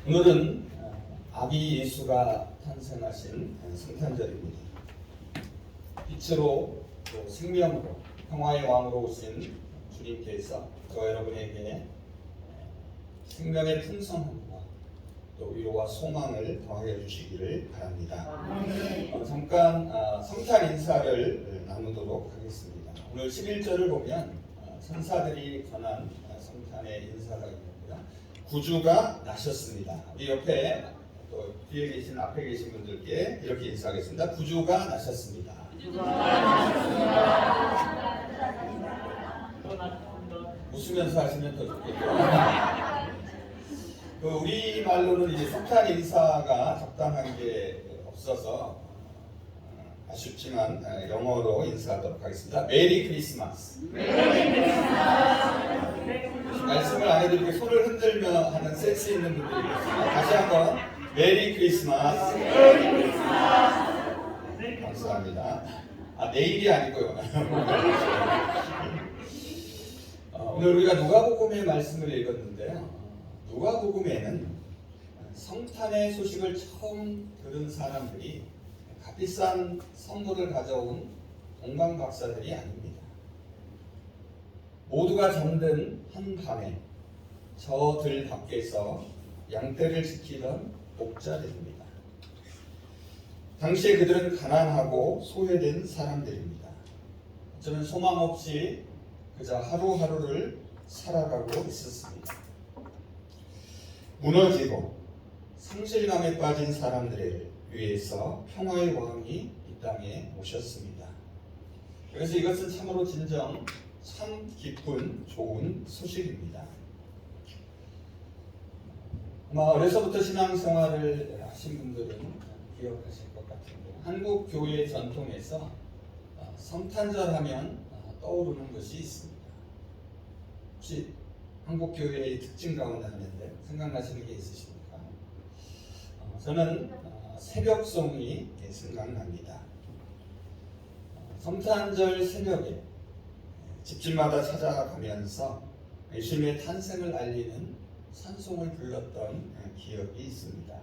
오늘은 아기 예수가 탄생하신 성탄절입니다. 빛으로 또 생명으로 평화의 왕으로 오신 주님께서 저와 여러분에게 생명의 풍성함과 또 위로와 소망을 더하여 주시기를 바랍니다. 잠깐 성탄 인사를 나누도록 하겠습니다. 오늘 11절을 보면 천사들이 전한 성탄의 인사가 있는데요. 구주가 나셨습니다. 우리 옆에 또 뒤에 계신 앞에 계신 분들께 이렇게 인사하겠습니다. 구주가 나셨습니다. 웃으면서 하시면 더 좋겠고요. 우리 말로는 이제 성탄 인사가 적당한 게 없어서 아쉽지만 영어로 인사하도록 하겠습니다. 메리 크리스마스. 말씀을 안 해도 이렇게 손을 흔들며 하는 센스 있는 분들이 있습니다. 다시 한번 메리 크리스마스. 감사합니다. 내일이 아니고요. 오늘 우리가 누가복음의 말씀을 읽었는데요. 누가복음에는 성탄의 소식을 처음 들은 사람들이 값비싼 선물을 가져온 동방박사들이 아닙니다. 모두가 잠든 한밤에 저 들 밖에서 양떼를 지키던 목자들입니다. 당시에 그들은 가난하고 소외된 사람들입니다. 어쩌면 소망 없이 그저 하루하루를 살아가고 있었습니다. 무너지고 상실감에 빠진 사람들을 위해서 평화의 왕이 이 땅에 오셨습니다. 그래서 이것은 참으로 진정 참 기쁜 좋은 소식입니다. 아마 어려서부터 신앙생활을 하신 분들은 기억하실 것 같은데 한국 교회 전통에서 성탄절 하면 떠오르는 것이 있습니다. 혹시 한국 교회의 특징 가운데 하나인데 생각나시는 게 있으십니까? 저는 새벽송이 생각납니다. 성탄절 새벽에 집집마다 찾아가면서 예수님의 탄생을 알리는 찬송을 불렀던 기억이 있습니다.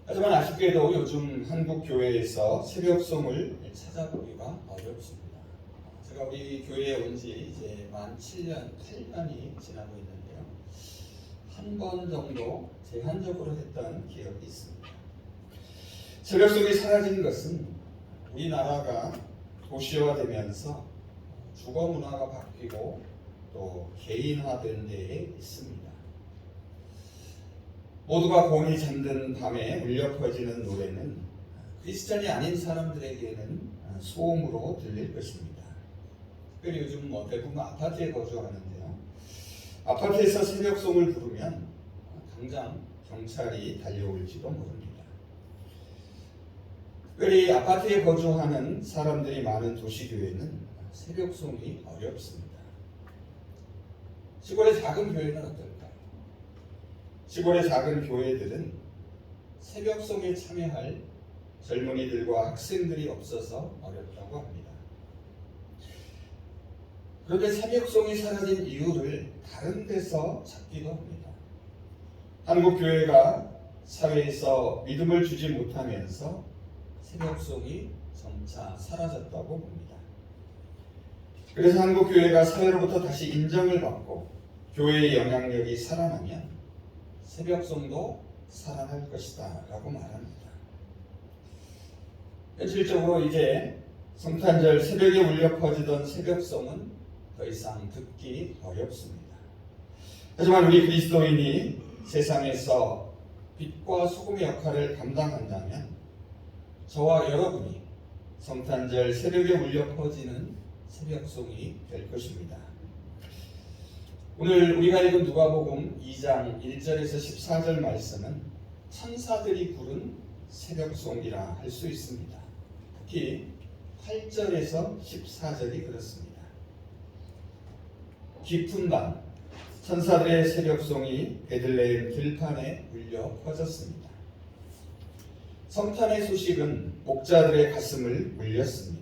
하지만 아쉽게도 요즘 한국 교회에서 새벽송을 찾아보기가 어렵습니다. 제가 우리 교회에 온 지 이제 만 8년이 지나고 있는데요. 한 번 정도 제한적으로 했던 기억이 있습니다. 새벽송이 사라진 것은 우리나라가 도시화되면서 주거 문화가 바뀌고 또 개인화된 데에 있습니다. 모두가 곤히 잠든 밤에 울려 퍼지는 노래는 크리스천이 아닌 사람들에게는 소음으로 들릴 것입니다. 특별히 요즘 대부분 아파트에 거주하는데요. 아파트에서 새벽송을 부르면 당장 경찰이 달려올지도 모릅니다. 특별히 아파트에 거주하는 사람들이 많은 도시교회는 새벽송이 어렵습니다. 시골의 작은 교회는 어떨까요? 시골의 작은 교회들은 새벽송에 참여할 젊은이들과 학생들이 없어서 어렵다고 합니다. 그런데 새벽송이 사라진 이유를 다른 데서 찾기도 합니다. 한국 교회가 사회에서 믿음을 주지 못하면서 새벽송이 점차 사라졌다고 봅니다. 그래서 한국 교회가 사회로부터 다시 인정을 받고 교회의 영향력이 살아나면 새벽송도 살아날 것이다 라고 말합니다. 현실적으로 이제 성탄절 새벽에 울려 퍼지던 새벽송은 더 이상 듣기 어렵습니다. 하지만 우리 그리스도인이 세상에서 빛과 소금의 역할을 감당한다면 저와 여러분이 성탄절 새벽에 울려 퍼지는 새벽송이 될 것입니다. 오늘 우리가 읽은 누가복음 2장 1절에서 14절 말씀은 천사들이 부른 새벽송이라 할 수 있습니다. 특히 8절에서 14절이 그렇습니다. 깊은 밤 천사들의 새벽송이 베들레헴 들판에 울려 퍼졌습니다. 성탄의 소식은 목자들의 가슴을 울렸습니다.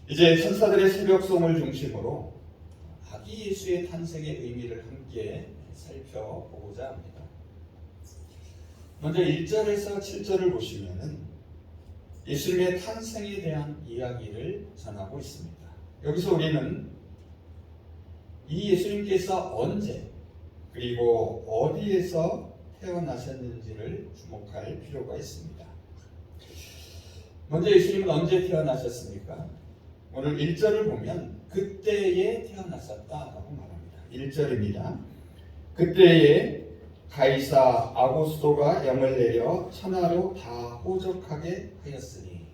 이제 천사들의 새벽송을 중심으로 아기 예수의 탄생의 의미를 함께 살펴보고자 합니다. 먼저 1절에서 7절을 보시면은 예수님의 탄생에 대한 이야기를 전하고 있습니다. 여기서 우리는 이 예수님께서 언제 그리고 어디에서 태어나셨는지를 주목할 필요가 있습니다. 먼저 예수님은 언제 태어나셨습니까? 오늘 1절을 보면 그때에 태어나셨다라고 말합니다. 1절입니다. 그때에 가이사 아구스토가 영을 내려 천하로 다 호적하게 하였으니,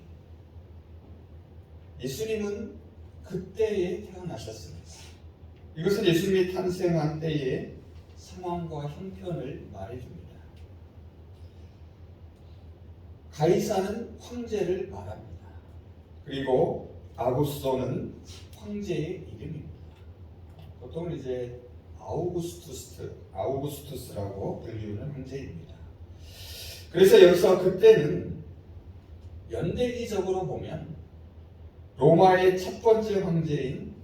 예수님은 그때에 태어나셨습니다. 이것은 예수님이 탄생한 때의 상황과 형편을 말해줍니다. 가이사는 황제를 말합니다. 그리고 아구스토는 황제의 이름입니다. 보통 이제 아우구스투스라고 불리우는 황제입니다. 그래서 여기서 그때는 연대기적으로 보면 로마의 첫 번째 황제인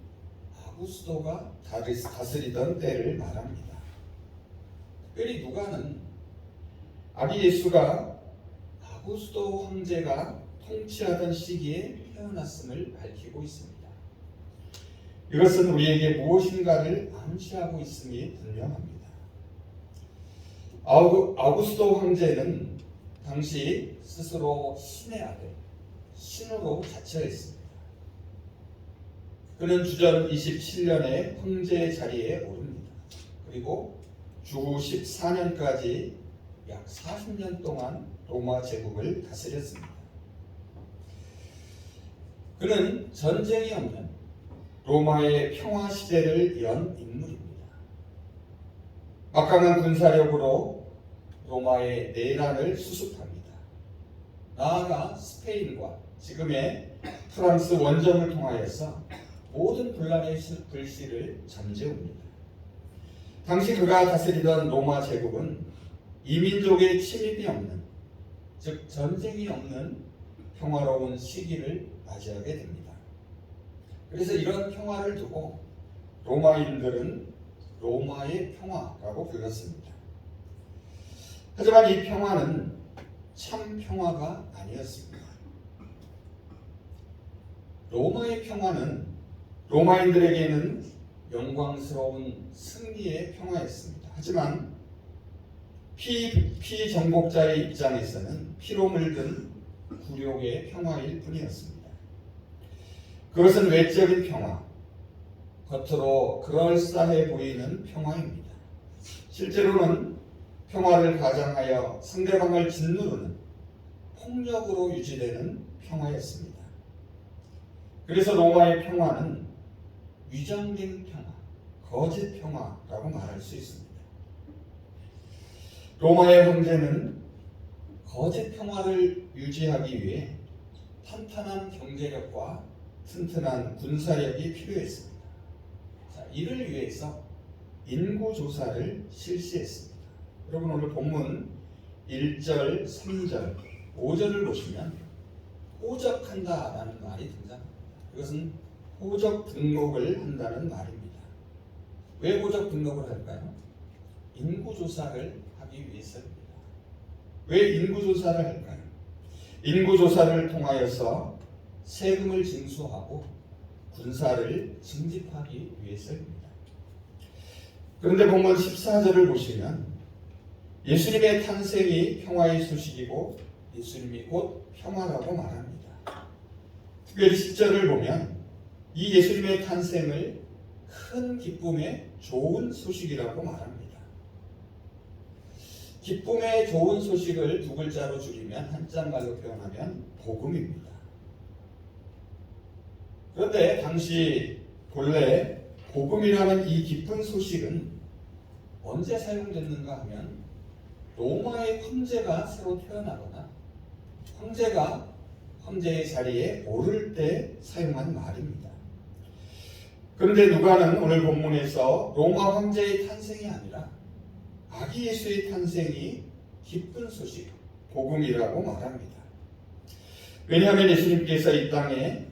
아구스토가 다스리던 때를 말합니다. 특별히 누가는 아기 예수가 아구스토 황제가 통치하던 시기에 태어났음을 밝히고 있습니다. 이것은 우리에게 무엇인가를 암시하고 있음이 분명합니다. 아구스토 황제는 당시 스스로 신의 아들, 신으로 자처했습니다. 그는 주전 27년에 황제 자리에 오릅니다. 그리고 주후 14년까지 약 40년 동안 로마 제국을 다스렸습니다. 그는 전쟁이 없는 로마의 평화 시대를 연 인물입니다. 막강한 군사력으로 로마의 내란을 수습합니다. 나아가 스페인과 지금의 프랑스 원정을 통하여서 모든 분란의 불씨를 잠재웁니다. 당시 그가 다스리던 로마 제국은 이민족의 침입이 없는, 즉 전쟁이 없는 평화로운 시기를 맞이하게 됩니다. 그래서 이런 평화를 두고 로마인들은 로마의 평화라고 불렀습니다. 하지만 이 평화는 참 평화가 아니었습니다. 로마의 평화는 로마인들에게는 영광스러운 승리의 평화였습니다. 하지만 피정복자의 입장에서는 피로 물든 굴욕의 평화일 뿐이었습니다. 그것은 외적인 평화, 겉으로 그럴싸해 보이는 평화입니다. 실제로는 평화를 가장하여 상대방을 짓누르는 폭력으로 유지되는 평화였습니다. 그래서 로마의 평화는 위장된 평화, 거짓 평화라고 말할 수 있습니다. 로마의 황제는 거짓 평화를 유지하기 위해 탄탄한 경제력과 튼튼한 군사력이 필요했습니다. 이를 위해서 인구조사를 실시했습니다. 여러분 오늘 본문 1절, 3절, 5절을 보시면 호적한다라는 말이 등장합니다. 이것은 호적 등록을 한다는 말입니다. 왜 호적 등록을 할까요? 인구조사를 하기 위해서입니다. 왜 인구조사를 할까요? 인구조사를 통하여서 세금을 징수하고 군사를 징집하기 위해서입니다. 그런데 본문 14절을 보시면 예수님의 탄생이 평화의 소식이고 예수님이 곧 평화라고 말합니다. 특별히 10절을 보면 이 예수님의 탄생을 큰 기쁨의 좋은 소식이라고 말합니다. 기쁨의 좋은 소식을 두 글자로 줄이면 한자말로 표현하면 복음입니다. 그런데 당시 본래 복음이라는 이 기쁜 소식은 언제 사용됐는가 하면 로마의 황제가 새로 태어나거나 황제가 황제의 자리에 오를 때 사용한 말입니다. 그런데 누가는 오늘 본문에서 로마 황제의 탄생이 아니라 아기 예수의 탄생이 기쁜 소식, 복음이라고 말합니다. 왜냐하면 예수님께서 이 땅에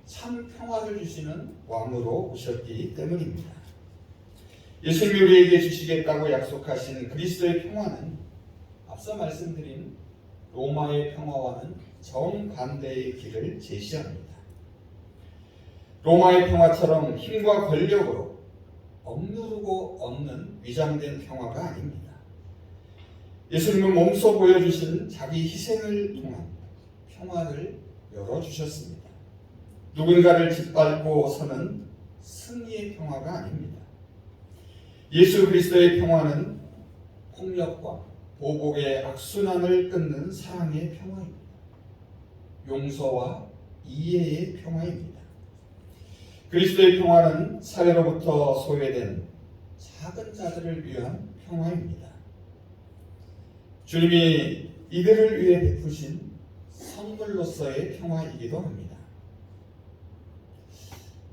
참 평화를 주시는 왕으로 오셨기 때문입니다. 예수님이 우리에게 주시겠다고 약속하신 그리스도의 평화는 앞서 말씀드린 로마의 평화와는 정반대의 길을 제시합니다. 로마의 평화처럼 힘과 권력으로 억누르고 얻는 위장된 평화가 아닙니다. 예수님은 몸소 보여주신 자기 희생을 통한 평화를 열어주셨습니다. 누군가를 짓밟고 서는 승리의 평화가 아닙니다. 예수 그리스도의 평화는 폭력과 보복의 악순환을 끊는 사랑의 평화입니다. 용서와 이해의 평화입니다. 그리스도의 평화는 사회로부터 소외된 작은 자들을 위한 평화입니다. 주님이 이들을 위해 베푸신 선물로서의 평화이기도 합니다.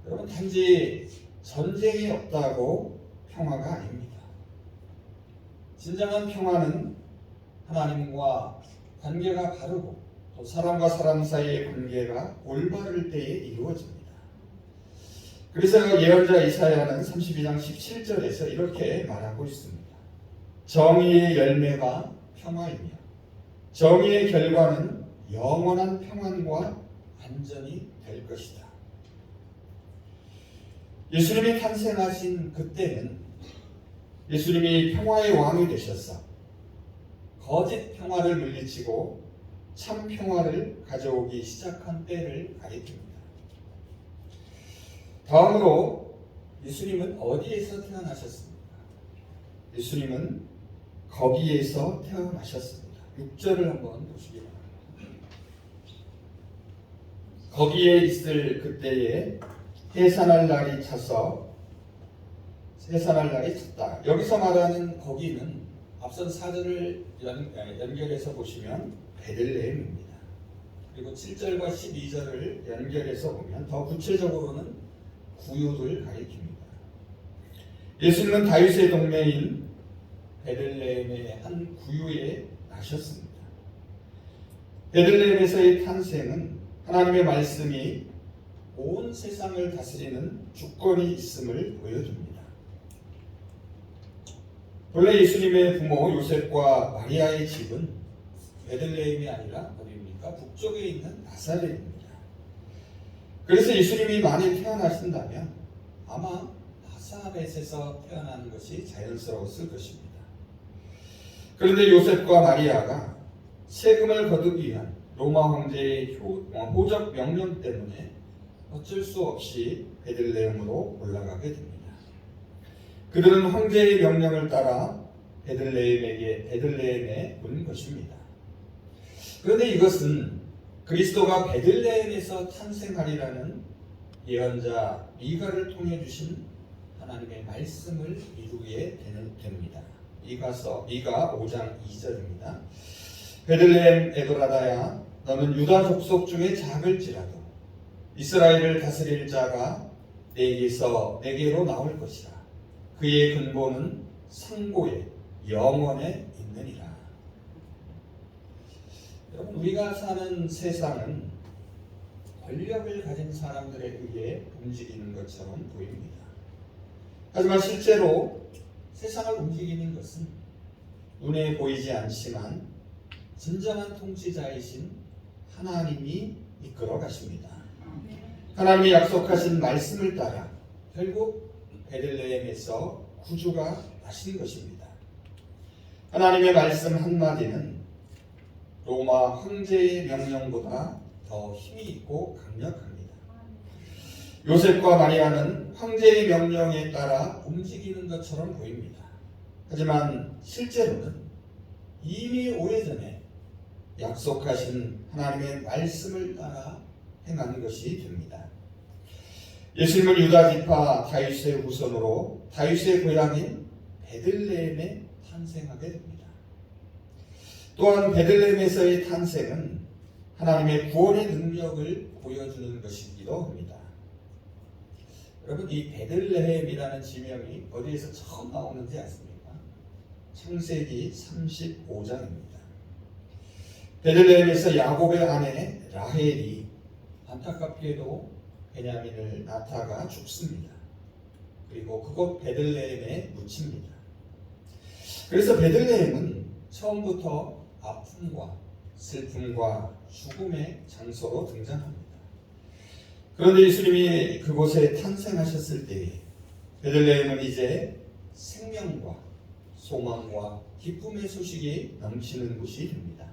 여러분, 단지 전쟁이 없다고 평화가 아닙니다. 진정한 평화는 하나님과 관계가 바르고 또 사람과 사람 사이의 관계가 올바를 때에 이루어집니다. 그래서 예언자 이사야는 32장 17절에서 이렇게 말하고 있습니다. 정의의 열매가 평화이며 정의의 결과는 영원한 평안과 안전이 될 것이다. 예수님이 탄생하신 그때는 예수님이 평화의 왕이 되셔서 거짓 평화를 물리치고 참 평화를 가져오기 시작한 때를 가리킵니다. 다음으로 예수님은 어디에서 태어나셨습니까? 예수님은 거기에서 태어나셨습니다. 6절을 한번 보시기 바랍니다. 거기에 있을 그때에 해산할 날이 찼다. 여기서 말하는 거기는 앞선 사절을 연결해서 보시면 베들레헴입니다. 그리고 7절과 12절을 연결해서 보면 더 구체적으로는 구유를 가리킵니다. 예수님은 다윗의 동네인 베들레헴의 한 구유에 나셨습니다. 베들레헴에서의 탄생은 하나님의 말씀이 온 세상을 다스리는 주권이 있음을 보여줍니다. 본래 예수님의 부모 요셉과 마리아의 집은 베들레헴이 아니라 어디입니까? 북쪽에 있는 나사렛입니다. 그래서 예수님이 만일 태어나신다면 아마 나사렛에서 태어나는 것이 자연스러웠을 것입니다. 그런데 요셉과 마리아가 세금을 거두기 위한 로마 황제의 호적 명령 때문에 어쩔 수 없이 베들레헴으로 올라가게 됩니다. 그들은 황제의 명령을 따라 베들레헴에 온 것입니다. 그런데 이것은 그리스도가 베들레헴에서 탄생하리라는 예언자 미가를 통해 주신 하나님의 말씀을 이루게 됩니다. 미가 5장 2절입니다. 베들레헴 에브라다야, 너는 유다 족속 중에 작을지라도 이스라엘을 다스릴 자가 내게로 나올 것이라. 그의 근본은 상고에 영원에 있느니라. 여러분, 우리가 사는 세상은 권력을 가진 사람들에 의해 움직이는 것처럼 보입니다. 하지만 실제로 세상을 움직이는 것은 눈에 보이지 않지만 진정한 통치자이신 하나님이 이끌어 가십니다. 하나님이 약속하신 말씀을 따라 결국 베들레헴에서 구주가 나신 것입니다. 하나님의 말씀 한마디는 로마 황제의 명령보다 더 힘이 있고 강력합니다. 요셉과 마리아는 황제의 명령에 따라 움직이는 것처럼 보입니다. 하지만 실제로는 이미 오래전에 약속하신 하나님의 말씀을 따라 행한 것이 됩니다. 예수님은 유다 지파 다윗의 후손으로 다윗의 고향인 베들레헴에 탄생하게 됩니다. 또한 베들레헴에서의 탄생은 하나님의 구원의 능력을 보여주는 것이기도 합니다. 여러분, 이 베들레헴이라는 지명이 어디에서 처음 나오는지 아십니까? 창세기 35장입니다. 베들레헴에서 야곱의 아내 라헬이 안타깝게도 베냐민을 낳다가 죽습니다. 그리고 그곳 베들레헴에 묻힙니다. 그래서 베들레헴은 처음부터 아픔과 슬픔과 죽음의 장소로 등장합니다. 그런데 예수님이 그곳에 탄생하셨을 때에 베들레헴은 이제 생명과 소망과 기쁨의 소식이 넘치는 곳이 됩니다.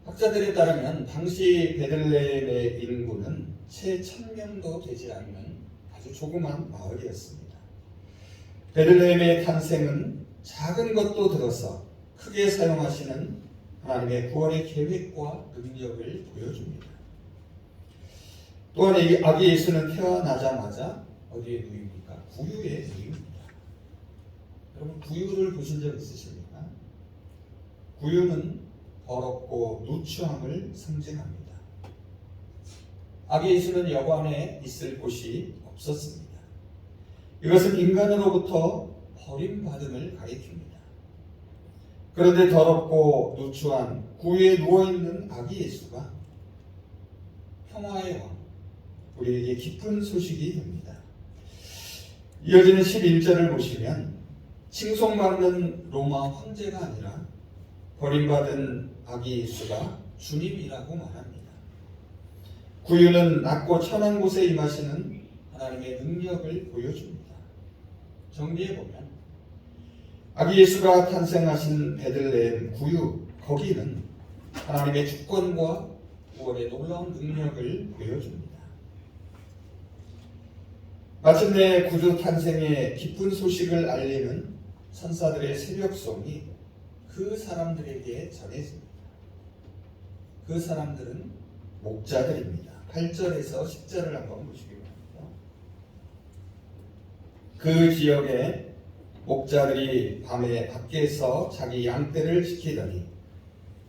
학자들에 따르면 당시 베들레헴의 인구는 채 1000명도 되지 않는 아주 조그만 마을이었습니다. 베들레헴의 탄생은 작은 것도 들어서 크게 사용하시는 하나님의 구원의 계획과 능력을 보여줍니다. 또한 이 아기 예수는 태어나자마자 어디에 누입니까? 구유에 누입니다. 여러분 구유를 보신 적 있으십니까? 구유는 더럽고 누추함을 상징합니다. 아기 예수는 여관에 있을 곳이 없었습니다. 이것은 인간으로부터 버림받음을 가리킵니다. 그런데 더럽고 누추한 구유에 누워있는 아기 예수가 평화의 왕, 우리에게 기쁜 소식이 됩니다. 이어지는 11절을 보시면 칭송받는 로마 황제가 아니라 버림받은 아기 예수가 주님이라고 말합니다. 구유는 낮고 천한 곳에 임하시는 하나님의 능력을 보여줍니다. 정리해보면 아기 예수가 탄생하신 베들레헴 구유, 거기는 하나님의 주권과 구원의 놀라운 능력을 보여줍니다. 마침내 구주 탄생의 기쁜 소식을 알리는 천사들의 새벽송이 그 사람들에게 전해집니다. 그 사람들은 목자들입니다. 8절에서 10절을 한번 보시기 바랍니다. 그 지역에 목자들이 밤에 밖에서 자기 양떼를 지키더니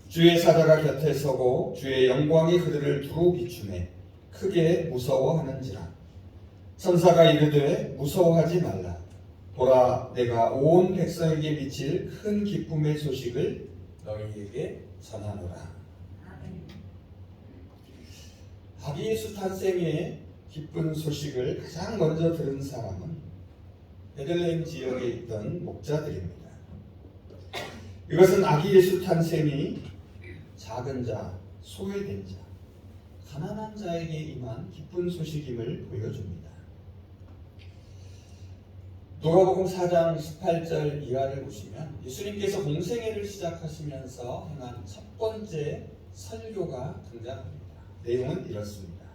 주의 사자가 곁에 서고 주의 영광이 그들을 두루 비추매 크게 무서워하는지라. 천사가 이르되 무서워하지 말라. 보라, 내가 온 백성에게 미칠 큰 기쁨의 소식을 너희에게 전하노라. 아기 예수 탄생의 기쁜 소식을 가장 먼저 들은 사람은 베들레헴 지역에 있던 목자들입니다. 이것은 아기 예수 탄생이 작은 자, 소외된 자, 가난한 자에게 임한 기쁜 소식임을 보여줍니다. 누가복음 4장 18절 이하를 보시면 예수님께서 공생애를 시작하시면서 행한 첫 번째 설교가 등장합니다. 내용은 이렇습니다.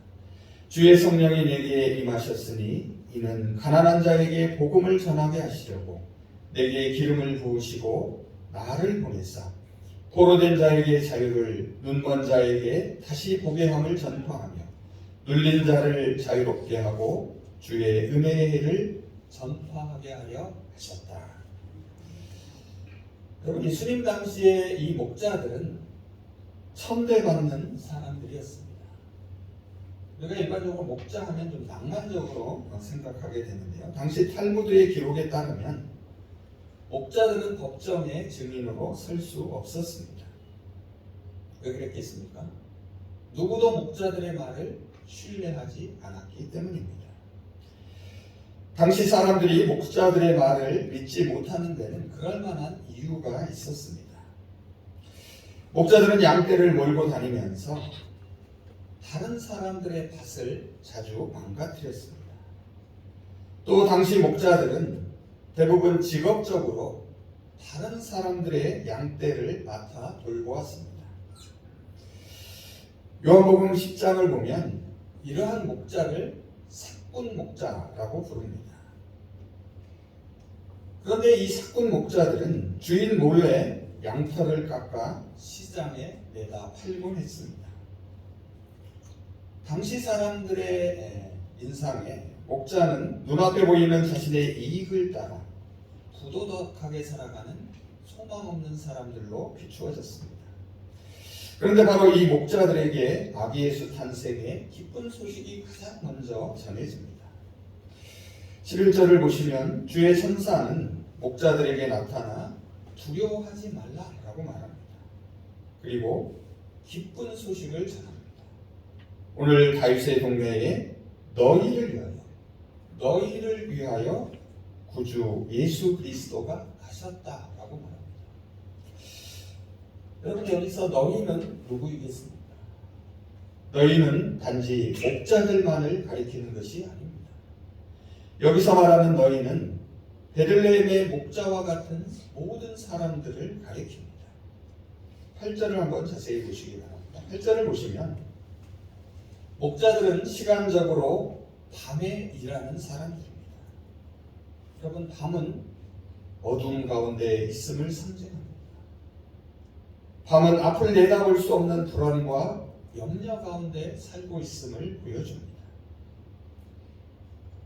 주의 성령이 내게 임하셨으니 이는 가난한 자에게 복음을 전하게 하시려고 내게 기름을 부으시고 나를 보내사 포로된 자에게 자유를, 눈먼 자에게 다시 보게 함을 전파하며 눌린 자를 자유롭게 하고 주의 은혜의 해를 전파하게 하려 하셨다. 여러분, 예수님 당시에 이 목자들은 천대받는 사람들이었습니다. 우리가 일반적으로 목자 하면 좀 낭만적으로 생각하게 되는데요. 당시 탈무드의 기록에 따르면 목자들은 법정의 증인으로 설 수 없었습니다. 왜 그랬겠습니까? 누구도 목자들의 말을 신뢰하지 않았기 때문입니다. 당시 사람들이 목자들의 말을 믿지 못하는 데는 그럴 만한 이유가 있었습니다. 목자들은 양떼를 몰고 다니면서 다른 사람들의 밭을 자주 망가뜨렸습니다. 또 당시 목자들은 대부분 직업적으로 다른 사람들의 양떼를 맡아 돌보았습니다. 요한복음 10장을 보면 이러한 목자를 삭군 목자라고 부릅니다. 그런데 이 삭군 목자들은 주인 몰래 양털을 깎아 시장에 내다 팔곤 했습니다. 당시 사람들의 인상에 목자는 눈앞에 보이는 자신의 이익을 따라 부도덕하게 살아가는 소망 없는 사람들로 비추어졌습니다. 그런데 바로 이 목자들에게 아기 예수 탄생의 기쁜 소식이 가장 먼저 전해집니다. 11절을 보시면 주의 천사는 목자들에게 나타나 두려워하지 말라라고 말합니다. 그리고 기쁜 소식을 전합니다. 오늘 다윗의 동네에 너희를 위하여 너희를 위하여 구주 예수 그리스도가 가셨다라고 말합니다. 여러분, 여기서 너희는 누구이겠습니까? 너희는 단지 목자들만을 가리키는 것이 아닙니다. 여기서 말하는 너희는 베들레헴의 목자와 같은 모든 사람들을 가리킵니다. 8절을 한번 자세히 보시기 바랍니다. 8절을 보시면 목자들은 시간적으로 밤에 일하는 사람들입니다. 여러분, 밤은 어두움 가운데 있음을 상징합니다. 밤은 앞을 내다볼 수 없는 불안과 염려 가운데 살고 있음을 보여줍니다.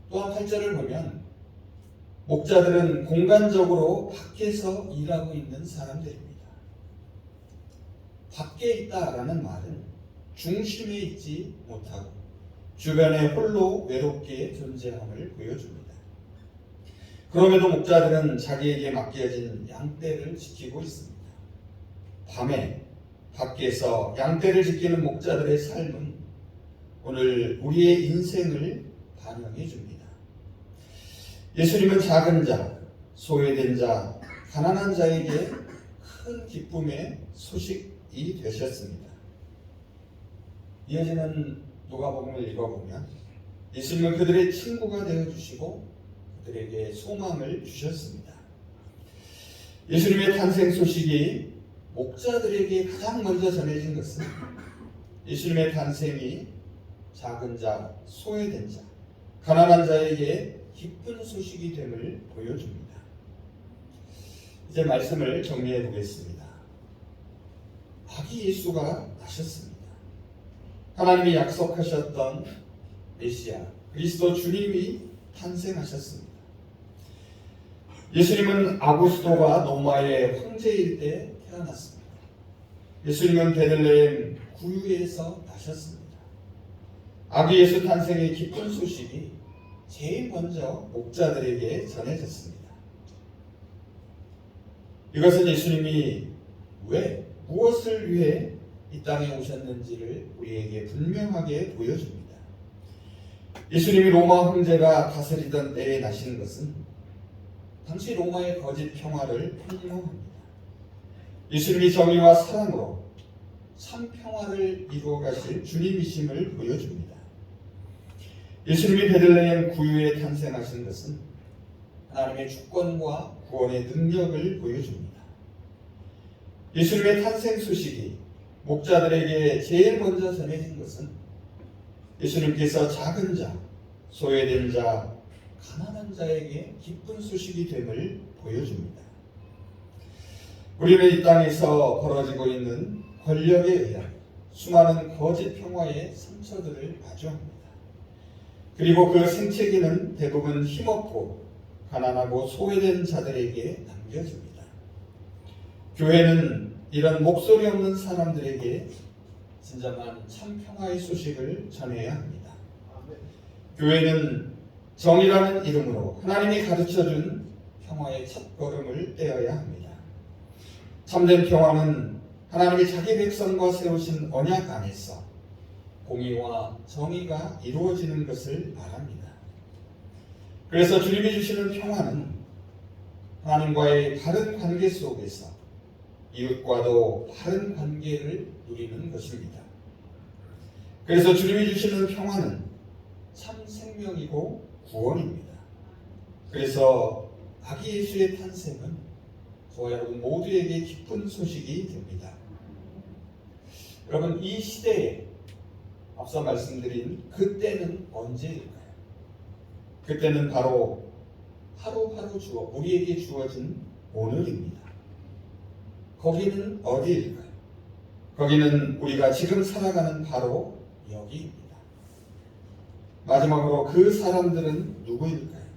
또한 8절을 보면 목자들은 공간적으로 밖에서 일하고 있는 사람들입니다. 밖에 있다라는 말은 중심에 있지 못하고 주변에 홀로 외롭게 존재함을 보여줍니다. 그럼에도 목자들은 자기에게 맡겨진 양떼를 지키고 있습니다. 밤에 밖에서 양떼를 지키는 목자들의 삶은 오늘 우리의 인생을 반영해 줍니다. 예수님은 작은 자, 소외된 자, 가난한 자에게 큰 기쁨의 소식이 되셨습니다. 이어지는 누가복음을 읽어보면 예수님은 그들의 친구가 되어주시고 그들에게 소망을 주셨습니다. 예수님의 탄생 소식이 목자들에게 가장 먼저 전해진 것은 예수님의 탄생이 작은 자, 소외된 자, 가난한 자에게 기쁜 소식이 됨을 보여줍니다. 이제 말씀을 정리해 보겠습니다. 아기 예수가 나셨습니다. 하나님이 약속하셨던 메시아 그리스도 주님이 탄생하셨습니다. 예수님은 아구스도가 로마의 황제일 때 태어났습니다. 예수님은 베들레헴 구유에서 나셨습니다. 아기 예수 탄생의 기쁜 소식이 제일 먼저 목자들에게 전해졌습니다. 이것은 예수님이 왜, 무엇을 위해 이 땅에 오셨는지를 우리에게 분명하게 보여줍니다. 예수님이 로마 황제가 다스리던 때에 나신 것은 당시 로마의 거짓 평화를 폭로합니다. 예수님이 정의와 사랑으로 참 평화를 이루어 가실 주님이심을 보여줍니다. 예수님이 베들레헴 구유에 탄생하신 것은 하나님의 주권과 구원의 능력을 보여줍니다. 예수님의 탄생 소식이 목자들에게 제일 먼저 전해진 것은 예수님께서 작은 자, 소외된 자, 가난한 자에게 기쁜 소식이 됨을 보여줍니다. 우리는 이 땅에서 벌어지고 있는 권력에 의한 수많은 거짓 평화의 상처들을 마주합니다. 그리고 그 생채기는 대부분 힘없고 가난하고 소외된 자들에게 남겨집니다. 교회는 이런 목소리 없는 사람들에게 진정한 참 평화의 소식을 전해야 합니다. 교회는 정의라는 이름으로 하나님이 가르쳐준 평화의 첫걸음을 떼어야 합니다. 참된 평화는 하나님이 자기 백성과 세우신 언약 안에서 공의와 정의가 이루어지는 것을 말합니다. 그래서 주님이 주시는 평화는 하나님과의 바른 관계 속에서 이웃과도 바른 관계를 누리는 것입니다. 그래서 주님이 주시는 평화는 참 생명이고 구원입니다. 그래서 아기 예수의 탄생은 저와 여러분 모두에게 기쁜 소식이 됩니다. 여러분, 이 시대에 앞서 말씀드린 그때는 언제일까요? 그때는 바로 하루하루 우리에게 주어진 오늘입니다. 거기는 어디일까요? 거기는 우리가 지금 살아가는 바로 여기입니다. 마지막으로 그 사람들은 누구일까요?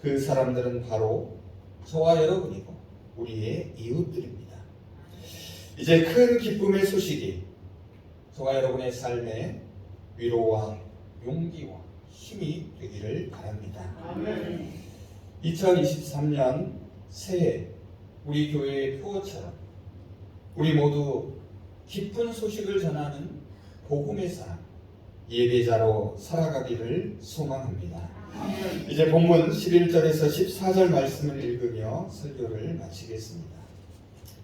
그 사람들은 바로 저와 여러분이고 우리의 이웃들입니다. 이제 큰 기쁨의 소식이 저와 여러분의 삶에 위로와 용기와 힘이 되기를 바랍니다. 아멘. 2023년 새해 우리 교회의 표어처럼 우리 모두 기쁜 소식을 전하는 복음의 사람, 예배자로 살아가기를 소망합니다. 이제 본문 11절에서 14절 말씀을 읽으며 설교를 마치겠습니다.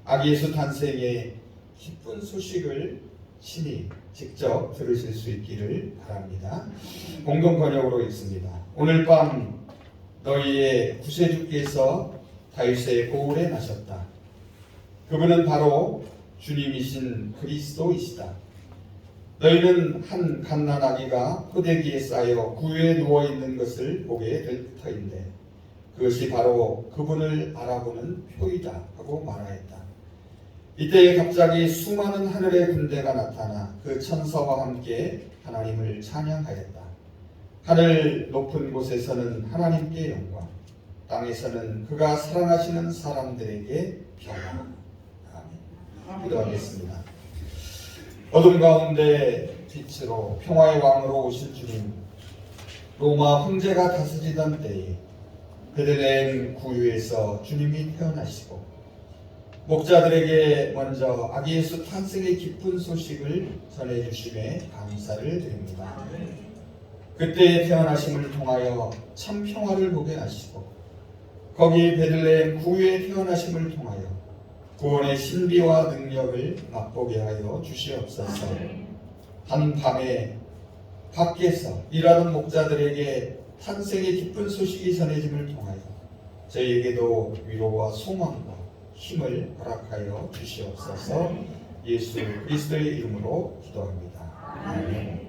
아기 예수 탄생의 기쁜 소식을 친히 직접 들으실 수 있기를 바랍니다. 공동 번역으로 읽습니다. 오늘 밤 너희의 구세주께서 다윗의 고을에 나셨다. 그분은 바로 주님이신 그리스도이시다. 너희는 한 갓난아기가 포대기에 쌓여 구유에 누워있는 것을 보게 될 터인데 그것이 바로 그분을 알아보는 표이다 하고 말하였다. 이때에 갑자기 수많은 하늘의 군대가 나타나 그 천사와 함께 하나님을 찬양하였다. 하늘 높은 곳에서는 하나님께 영광, 땅에서는 그가 사랑하시는 사람들에게 평화. 아멘. 기도하겠습니다. 어둠 가운데 빛으로 평화의 왕으로 오실 주님, 로마 황제가 다스리던 때에 베들레헴 구유에서 주님이 태어나시고 목자들에게 먼저 아기 예수 탄생의 기쁜 소식을 전해주심에 감사를 드립니다. 그때의 태어나심을 통하여 참 평화를 보게 하시고 거기 베들레헴 구유에 태어나심을 통하여 구원의 신비와 능력을 맛보게 하여 주시옵소서. 한밤에 밖에서 일하던 목자들에게 탄생의 기쁜 소식이 전해짐을 통하여 저희에게도 위로와 소망과 힘을 허락하여 주시옵소서. 예수 그리스도의 이름으로 기도합니다. 아멘.